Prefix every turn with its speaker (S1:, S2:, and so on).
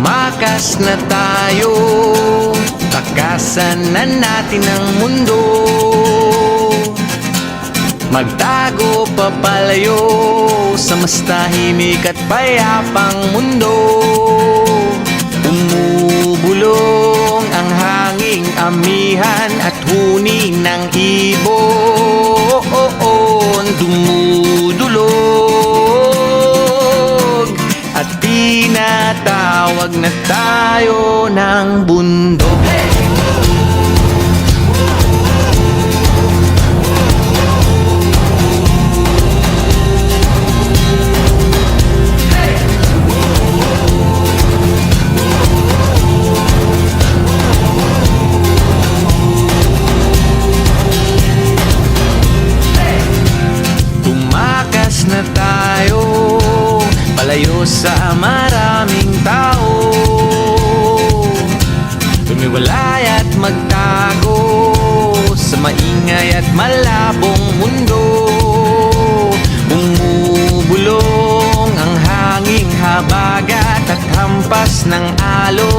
S1: Tumakas na tayo, takasan na natin ang mundo. Magtago papalayo sa mas tahimik at payapang mundo. Umubulong ang hanging amihan at huni ng ibon. Dumudulog at tinatawag na tayo ng bundok. Na tayo, palayo sa maraming tao. Lumiwalay at magtago sa maingay at malabong mundo. Bumubulong ang hanging habagat at hampas ng alon.